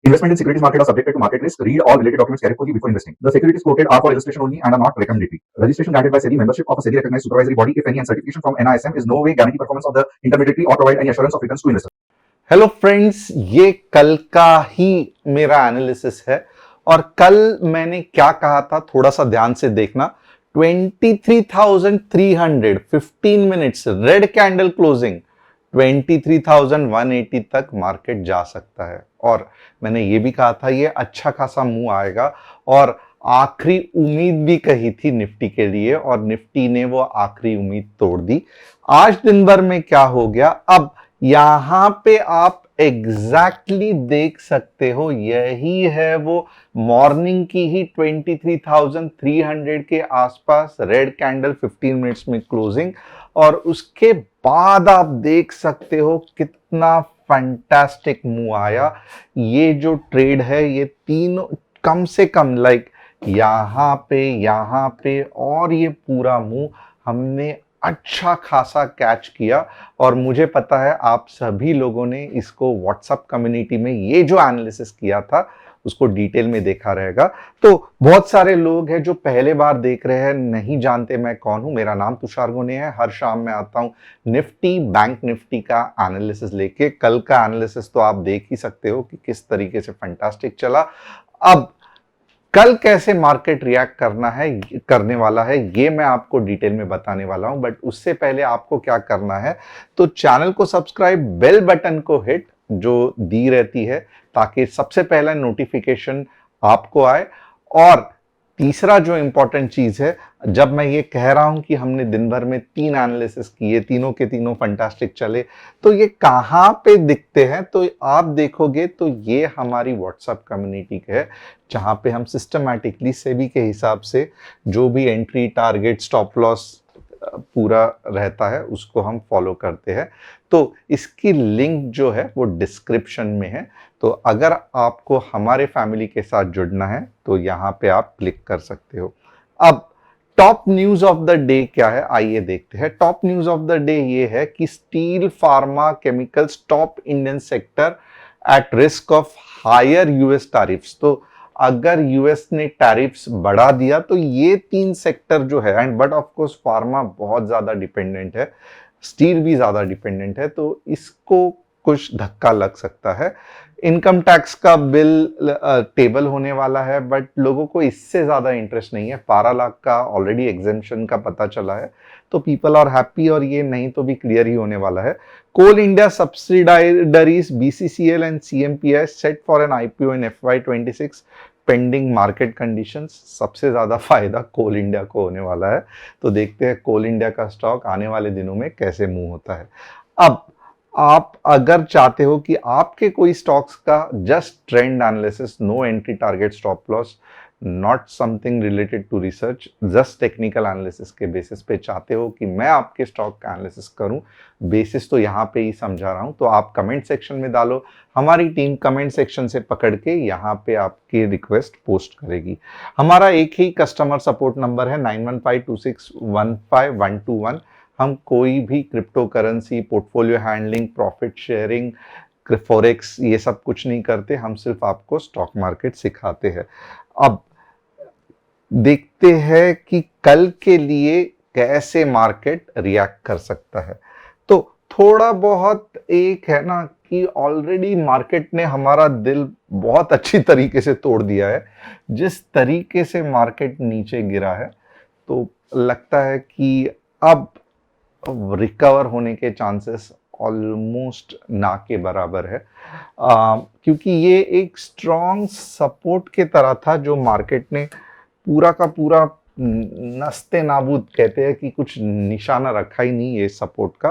Investment in securities market are subjected to market risk. Read all related documents carefully before investing. The securities quoted are for illustration only and are not recommendatory. Registration granted by SEBI. Membership of a SEBI recognized supervisory body, if any, and certification from NISM is no way guarantee performance of the intermediary or provide any assurance of returns to investors. Hello friends, ये कल का ही मेरा analysis है और कल मैंने क्या कहा था थोड़ा सा ध्यान से देखना। 23,300 15 मिनट्स रेड कैंडल क्लोजिंग 23,180 तक मार्केट जा सकता है और मैंने ये भी कहा था ये अच्छा खासा मूव आएगा और आखिरी उम्मीद भी कही थी निफ्टी के लिए और निफ्टी ने वो आखिरी उम्मीद तोड़ दी। आज दिन भर में क्या हो गया, अब यहां पे आप एग्जैक्टली देख सकते हो, यही है वो मॉर्निंग की ही 23,300 के आसपास रेड कैंडल 15 मिनट्स में क्लोजिंग और उसके बाद आप देख सकते हो कितना फैंटास्टिक मूव आया। ये जो ट्रेड है ये तीनों कम से कम यहां पे और ये पूरा मूव हमने अच्छा खासा कैच किया और मुझे पता है आप सभी लोगों ने इसको व्हाट्सएप कम्युनिटी में ये जो एनालिसिस किया था उसको डिटेल में देखा रहेगा। तो बहुत सारे लोग हैं जो पहले बार देख रहे हैं, नहीं जानते मैं कौन हूं। मेरा नाम तुषार गोने है। हर शाम मैं आता हूं निफ्टी बैंक निफ्टी का एनालिसिस लेके। कल का एनालिसिस तो आप देख ही सकते हो कि किस तरीके से फैंटास्टिक चला। अब कल कैसे मार्केट रिएक्ट करने वाला है ये मैं आपको डिटेल में बताने वाला हूं, बट उससे पहले आपको क्या करना है तो चैनल को सब्सक्राइब, बेल बटन को हिट जो दी रहती है ताकि सबसे पहला नोटिफिकेशन आपको आए। और तीसरा जो इंपॉर्टेंट चीज है, जब मैं ये कह रहा हूं कि हमने दिन भर में 3 एनालिसिस किए, तीनों के तीनों फंटास्टिक चले, तो ये कहां पे दिखते हैं तो आप देखोगे तो ये हमारी व्हाट्सएप कम्युनिटी है जहां पे हम सिस्टमैटिकली सेबी के हिसाब से जो भी एंट्री, टारगेट, स्टॉप लॉस पूरा रहता है उसको हम फॉलो करते हैं। तो इसकी लिंक जो है वो डिस्क्रिप्शन में है, तो अगर आपको हमारे फैमिली के साथ जुड़ना है तो यहाँ पे आप क्लिक कर सकते हो। अब top news of the day क्या है आइए देखते हैं। Top news of the day ये है कि steel, pharma, chemicals top Indian sector at risk of higher US tariffs. तो अगर यूएस ने टैरिफ्स बढ़ा दिया तो ये 3 सेक्टर जो है, and but of course pharma बहुत ज्यादा डिपेंडेंट है, स्टील भी ज्यादा डिपेंडेंट है, तो इसको कुछ धक्का लग सकता है। इनकम टैक्स का बिल टेबल होने वाला है बट लोगों को इससे ज्यादा इंटरेस्ट नहीं है। 12 लाख का ऑलरेडी एग्जेम्पशन का पता चला है तो पीपल आर हैप्पी और ये नहीं तो भी क्लियर ही होने वाला है। Coal India subsidiaries BCCL and CMPI set for an IPO in FY26 pending market conditions. सबसे ज्यादा फायदा कोल इंडिया को होने वाला है, तो देखते हैं कोल इंडिया का स्टॉक आने वाले दिनों में कैसे मूव होता है। अब आप अगर चाहते हो कि आपके कोई स्टॉक्स का just trend analysis, no entry, target, stop loss, not something related to research, just technical analysis के बेसिस पे चाहते हो कि मैं आपके स्टॉक का एनालिसिस करूं, बेसिस तो यहाँ पे ही समझा रहा हूं, तो आप कमेंट सेक्शन में डालो। हमारी टीम कमेंट सेक्शन से पकड़ के यहाँ पे आपकी रिक्वेस्ट पोस्ट करेगी। हमारा एक ही कस्टमर सपोर्ट नंबर है 9152615121। हम कोई भी crypto currency, portfolio handling, profit sharing, forex ये सब कुछ नहीं करते, हम सिर्फ आपको स्टॉक मार्केट सिखाते हैं। अब देखते हैं कि कल के लिए कैसे मार्केट रिएक्ट कर सकता है। तो थोड़ा बहुत एक है ना कि ऑलरेडी मार्केट ने हमारा दिल बहुत अच्छी तरीके से तोड़ दिया है। जिस तरीके से मार्केट नीचे गिरा है तो लगता है कि अब रिकवर होने के चांसेस ऑलमोस्ट ना के बराबर है, क्योंकि ये एक स्ट्रॉन्ग सपोर्ट के तरह था जो मार्केट ने पूरा का पूरा नस्ते नाबूद, कहते हैं कि कुछ निशाना रखा ही नहीं ये सपोर्ट का।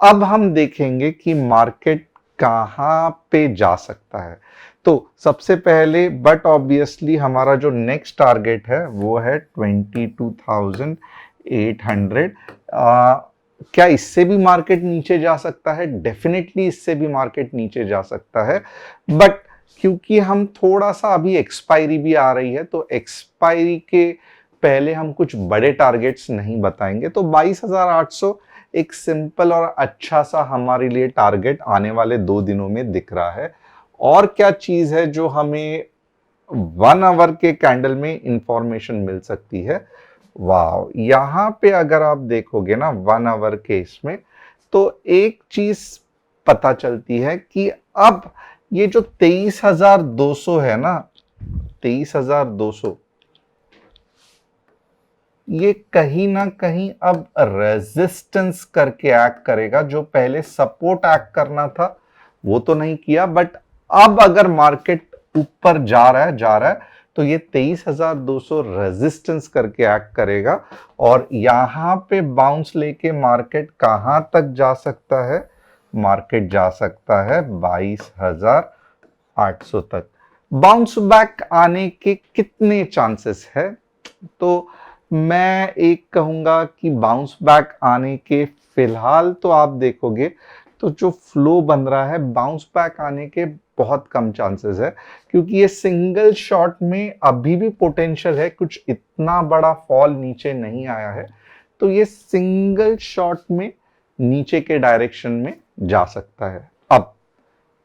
अब हम देखेंगे कि मार्केट कहां पे जा सकता है। तो सबसे पहले बट ऑब्वियसली हमारा जो नेक्स्ट टारगेट है वो है 22,800। क्या इससे भी मार्केट नीचे जा सकता है? डेफिनेटली इससे भी मार्केट नीचे जा सकता है, बट क्योंकि हम थोड़ा सा अभी एक्सपायरी भी आ रही है तो एक्सपायरी के पहले हम कुछ बड़े टारगेट्स नहीं बताएंगे। तो 22,800 एक सिंपल और अच्छा सा हमारे लिए टारगेट आने वाले 2 दिनों में दिख रहा है। और क्या चीज है जो हमें 1 आवर के कैंडल में इंफॉर्मेशन मिल सकती है? वाह, यहां पे अगर आप देखोगे ना 1 आवर के इसमें, तो एक चीज पता चलती है कि अब ये जो 23,200 है ना, 23,200, ये कहीं ना कहीं अब रेजिस्टेंस करके एक्ट करेगा। जो पहले सपोर्ट एक्ट करना था वो तो नहीं किया, बट अब अगर मार्केट ऊपर जा रहा है तो ये 23,200 रेजिस्टेंस करके एक्ट करेगा। और यहां पे बाउंस लेके मार्केट कहां तक जा सकता है? मार्केट जा सकता है 22,800 तक। बाउंस बैक आने के कितने चांसेस है? तो मैं एक कहूंगा कि बाउंस बैक आने के फिलहाल तो आप देखोगे तो जो फ्लो बन रहा है, बाउंस बैक आने के बहुत कम चांसेस है, क्योंकि ये सिंगल शॉट में अभी भी पोटेंशियल है, कुछ इतना बड़ा फॉल नीचे नहीं आया है, तो ये सिंगल शॉट में नीचे के डायरेक्शन में जा सकता है। अब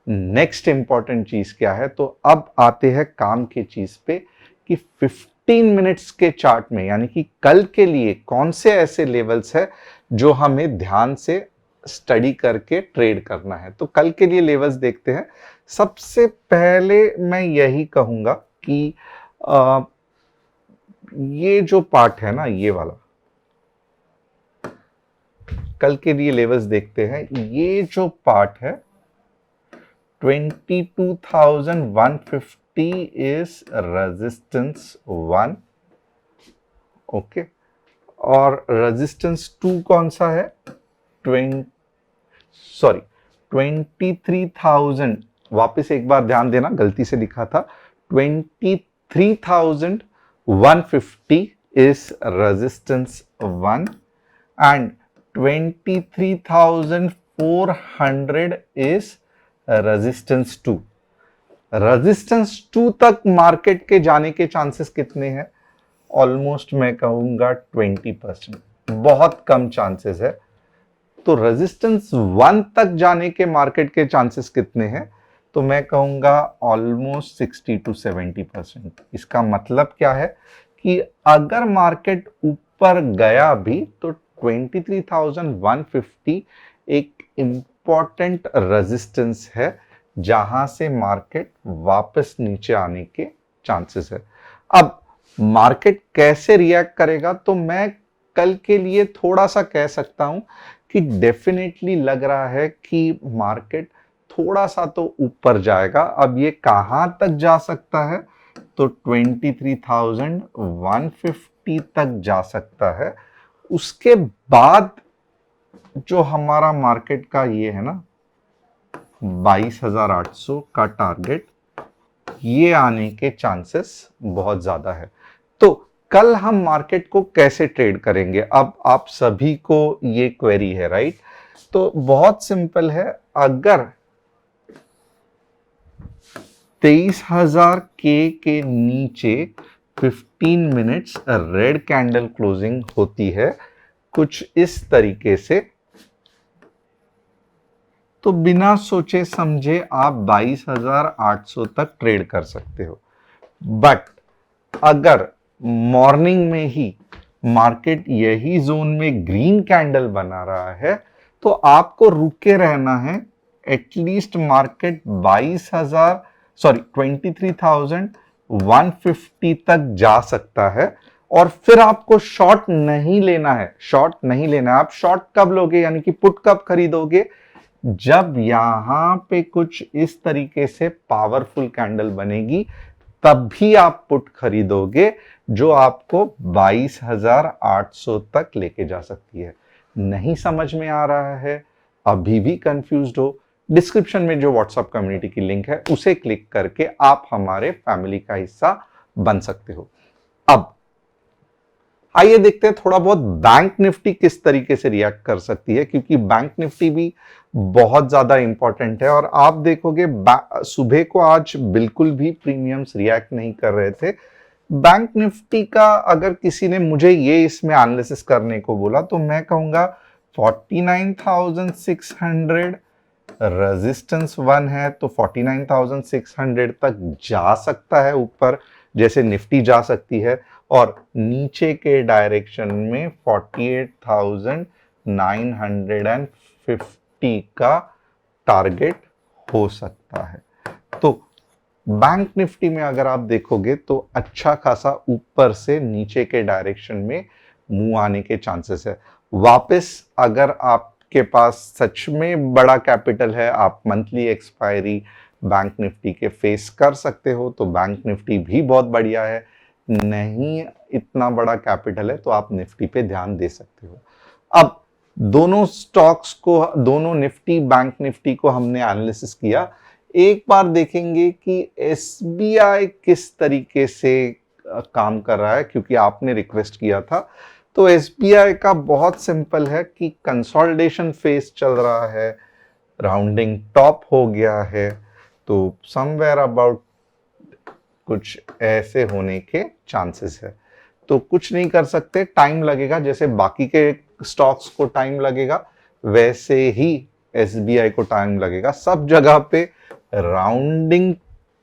नेक्स्ट इंपॉर्टेंट चीज क्या है? तो अब आते हैं काम की चीज पे कि 15 मिनट्स के चार्ट में, यानी कि कल के लिए कौन से ऐसे लेवल्स है जो हमें ध्यान से स्टडी करके ट्रेड करना है। तो कल के लिए लेवल्स देखते हैं। सबसे पहले मैं यही कहूंगा कि ये जो पार्ट है ना, ये वाला, कल के लिए लेवल्स देखते हैं। ये जो पार्ट है 22,150 इज रेजिस्टेंस 1, ओके, और रेजिस्टेंस 2 कौन सा है? 23,000, वापस एक बार ध्यान देना, गलती से लिखा था, 23,150 is resistance 1 and 23,400 is resistance 2। Resistance 2 तक मार्केट के जाने के चांसेस कितने हैं? ऑलमोस्ट मैं कहूंगा 20%, बहुत कम चांसेस है। तो रेजिस्टेंस 1 तक जाने के मार्केट के चांसेस कितने हैं? तो मैं कहूंगा ऑलमोस्ट 60 to 70%। इसका मतलब क्या है कि अगर मार्केट ऊपर गया भी तो 23,150 एक इंपॉर्टेंट रेजिस्टेंस है जहां से मार्केट वापस नीचे आने के चांसेस है। अब मार्केट कैसे रिएक्ट करेगा? तो मैं कल के लिए थोड़ा सा कह सकता हूं कि डेफिनेटली लग रहा है कि मार्केट थोड़ा सा तो ऊपर जाएगा। अब ये कहां तक जा सकता है? तो 23,150 तक जा सकता है। उसके बाद जो हमारा मार्केट का ये है ना 22,800 का टारगेट, ये आने के चांसेस बहुत ज्यादा है। तो कल हम मार्केट को कैसे ट्रेड करेंगे? अब आप सभी को ये क्वेरी है, राइट? तो बहुत सिंपल है। अगर 23,000 के नीचे 15 मिनट्स रेड कैंडल क्लोजिंग होती है कुछ इस तरीके से, तो बिना सोचे समझे आप 22,800 तक ट्रेड कर सकते हो। बट अगर मॉर्निंग में ही मार्केट यही जोन में ग्रीन कैंडल बना रहा है तो आपको रुके रहना है। एटलीस्ट मार्केट 23,150 तक जा सकता है और फिर आपको शॉर्ट नहीं लेना है। शॉर्ट नहीं लेना है। आप शॉर्ट कब लोगे, यानी कि पुट कब खरीदोगे? जब यहां पे कुछ इस तरीके से पावरफुल कैंडल बनेगी तब भी आप पुट खरीदोगे, जो आपको 22,800 तक लेके जा सकती है। नहीं समझ में आ रहा है, अभी भी कंफ्यूज्ड हो, डिस्क्रिप्शन में जो व्हाट्सएप कम्युनिटी की लिंक है उसे क्लिक करके आप हमारे फैमिली का हिस्सा बन सकते हो। अब आइए देखते हैं थोड़ा बहुत बैंक निफ्टी किस तरीके से रिएक्ट कर सकती है, क्योंकि बैंक निफ्टी भी बहुत ज्यादा इंपॉर्टेंट है। और आप देखोगे सुबह को आज बिल्कुल भी प्रीमियम्स रिएक्ट नहीं कर रहे थे। बैंक निफ्टी का अगर किसी ने मुझे ये इसमें एनालिसिस करने को बोला तो मैं कहूंगा 49,600 रेजिस्टेंस 1 है तो 49,600 तक जा सकता है ऊपर, जैसे निफ्टी जा सकती है, और नीचे के डायरेक्शन में 48,950 का टारगेट हो सकता है। तो बैंक निफ्टी में अगर आप देखोगे तो अच्छा खासा ऊपर से नीचे के डायरेक्शन में मूव आने के चांसेस है। वापस अगर आपके पास सच में बड़ा कैपिटल है, आप मंथली एक्सपायरी बैंक निफ्टी के फेस कर सकते हो, तो बैंक निफ्टी भी बहुत बढ़िया है। नहीं इतना बड़ा कैपिटल है तो आप निफ्टी पे ध्यान दे सकते हो। अब दोनों स्टॉक्स को, दोनों निफ्टी बैंक निफ्टी को हमने एनालिसिस किया। एक बार देखेंगे कि एसबीआई किस तरीके से काम कर रहा है, क्योंकि आपने रिक्वेस्ट किया था। तो एसबीआई का बहुत सिंपल है कि कंसोलिडेशन फेज चल रहा है, राउंडिंग टॉप हो गया है, तो समवेयर अबाउट कुछ ऐसे होने के चांसेस है। तो कुछ नहीं कर सकते, टाइम लगेगा, जैसे बाकी के स्टॉक्स को टाइम लगेगा वैसे ही एसबीआई को टाइम लगेगा। सब जगह पे राउंडिंग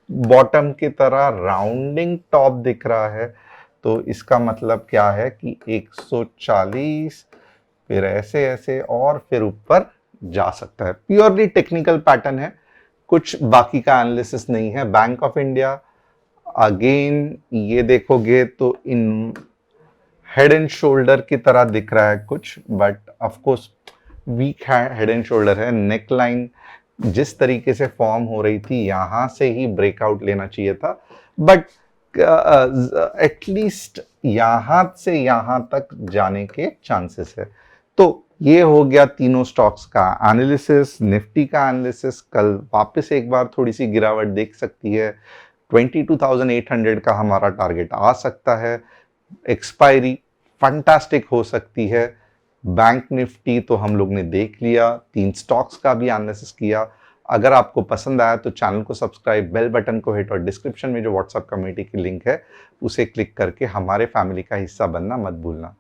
बॉटम की तरह राउंडिंग टॉप दिख रहा है, तो इसका मतलब क्या है कि 140 फिर ऐसे ऐसे और फिर ऊपर जा सकता है। प्योरली टेक्निकल पैटर्न है, कुछ बाकी का एनालिसिस नहीं है। बैंक ऑफ इंडिया अगेन ये देखोगे तो इन हेड एंड शोल्डर की तरह दिख रहा है कुछ, but of course weak head and shoulder है। नेक लाइन जिस तरीके से फॉर्म हो रही थी यहां से ही ब्रेकआउट लेना चाहिए था, बट एटलीस्ट यहां से यहां तक जाने के चांसेस है। तो ये हो गया तीनों स्टॉक्स का एनालिसिस, निफ्टी का एनालिसिस। कल वापस एक बार थोड़ी सी गिरावट देख सकती है, 22,800 का हमारा टारगेट आ सकता है। एक्सपायरी फंटास्टिक हो सकती है। बैंक निफ्टी तो हम लोग ने देख लिया, 3 स्टॉक्स का भी एनालिसिस किया। अगर आपको पसंद आया तो चैनल को सब्सक्राइब, बेल बटन को हिट और डिस्क्रिप्शन में जो व्हाट्सएप कम्युनिटी की लिंक है उसे क्लिक करके हमारे फैमिली का हिस्सा बनना मत भूलना।